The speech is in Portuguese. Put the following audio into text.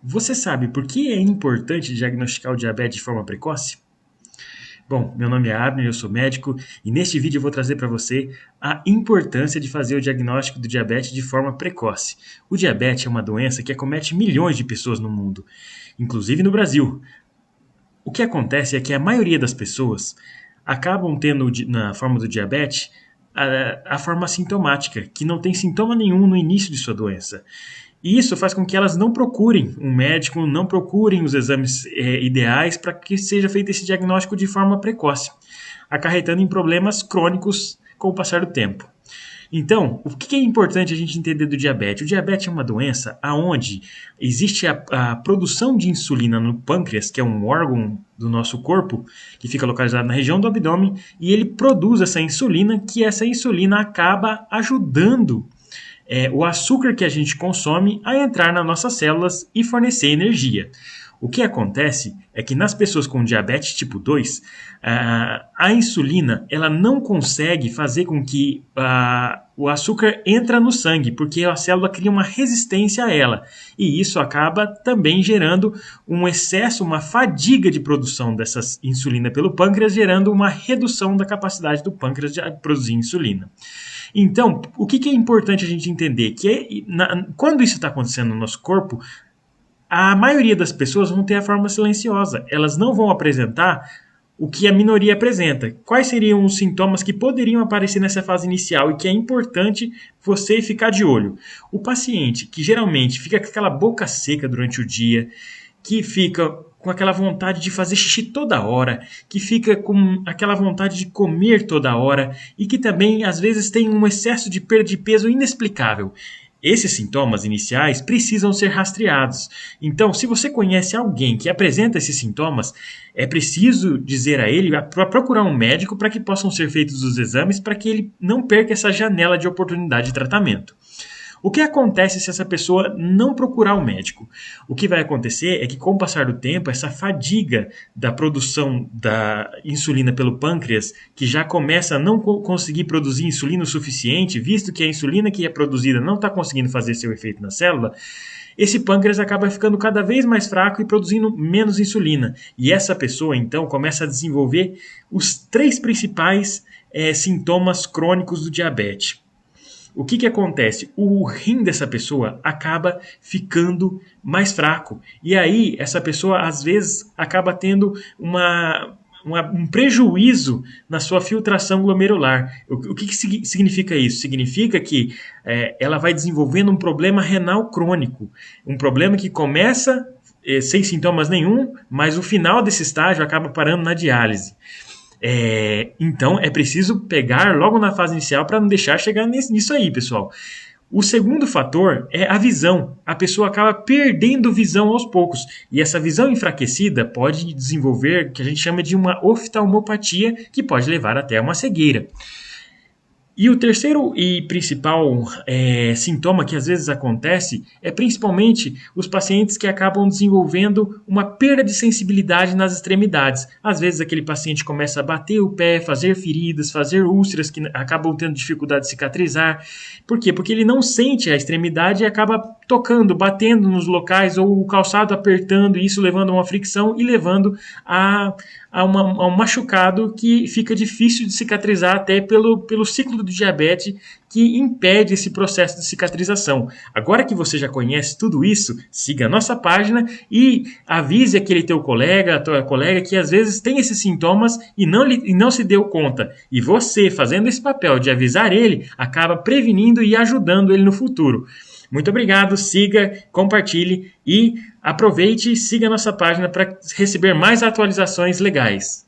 Você sabe por que é importante diagnosticar o diabetes de forma precoce? Bom, meu nome é Abner, eu sou médico e neste vídeo eu vou trazer para você a importância de fazer o diagnóstico do diabetes de forma precoce. O diabetes é uma doença que acomete milhões de pessoas no mundo, inclusive no Brasil. O que acontece é que a maioria das pessoas acabam tendo na forma do diabetes a forma assintomática, que não tem sintoma nenhum no início de sua doença. E isso faz com que elas não procurem um médico, não procurem os exames ideais para que seja feito esse diagnóstico de forma precoce, acarretando em problemas crônicos com o passar do tempo. Então, o que é importante a gente entender do diabetes? O diabetes é uma doença onde existe a produção de insulina no pâncreas, que é um órgão do nosso corpo, que fica localizado na região do abdômen, e ele produz essa insulina, que essa insulina acaba ajudando o açúcar que a gente consome a entrar nas nossas células e fornecer energia. O que acontece é que nas pessoas com diabetes tipo 2, a insulina ela não consegue fazer com que o açúcar entre no sangue, porque a célula cria uma resistência a ela. E isso acaba também gerando um excesso, uma fadiga de produção dessa insulina pelo pâncreas, gerando uma redução da capacidade do pâncreas de produzir insulina. Então, o que é importante a gente entender? Quando isso está acontecendo no nosso corpo, a maioria das pessoas vão ter a forma silenciosa. Elas não vão apresentar o que a minoria apresenta. Quais seriam os sintomas que poderiam aparecer nessa fase inicial e que é importante você ficar de olho? O paciente que geralmente fica com aquela boca seca durante o dia, que fica com aquela vontade de fazer xixi toda hora, que fica com aquela vontade de comer toda hora e que também às vezes tem um excesso de perda de peso inexplicável. Esses sintomas iniciais precisam ser rastreados. Então, se você conhece alguém que apresenta esses sintomas, é preciso dizer a ele para procurar um médico para que possam ser feitos os exames para que ele não perca essa janela de oportunidade de tratamento. O que acontece se essa pessoa não procurar um médico? O que vai acontecer é que, com o passar do tempo, essa fadiga da produção da insulina pelo pâncreas, que já começa a não conseguir produzir insulina o suficiente, visto que a insulina que é produzida não está conseguindo fazer seu efeito na célula, esse pâncreas acaba ficando cada vez mais fraco e produzindo menos insulina. E essa pessoa, então, começa a desenvolver os 3 principais sintomas crônicos do diabetes. O que acontece? O rim dessa pessoa acaba ficando mais fraco. E aí, essa pessoa, às vezes, acaba tendo um prejuízo na sua filtração glomerular. O que significa isso? Significa que ela vai desenvolvendo um problema renal crônico. Um problema que começa sem sintomas nenhum, mas o final desse estágio acaba parando na diálise. Então é preciso pegar logo na fase inicial para não deixar chegar nisso aí, pessoal. O segundo fator é a visão. A pessoa acaba perdendo visão aos poucos. E essa visão enfraquecida pode desenvolver o que a gente chama de uma oftalmopatia, que pode levar até uma cegueira. E o terceiro e principal sintoma que às vezes acontece é principalmente os pacientes que acabam desenvolvendo uma perda de sensibilidade nas extremidades. Às vezes aquele paciente começa a bater o pé, fazer feridas, fazer úlceras que acabam tendo dificuldade de cicatrizar. Por quê? Porque ele não sente a extremidade e acaba tocando, batendo nos locais ou o calçado apertando, e isso levando a uma fricção e levando a um machucado que fica difícil de cicatrizar até pelo ciclo do diabetes, que impede esse processo de cicatrização. Agora que você já conhece tudo isso, siga a nossa página e avise aquele teu colega, a tua colega que às vezes tem esses sintomas e não se deu conta. E você, fazendo esse papel de avisar ele, acaba prevenindo e ajudando ele no futuro. Muito obrigado, siga, compartilhe e aproveite e siga a nossa página para receber mais atualizações legais.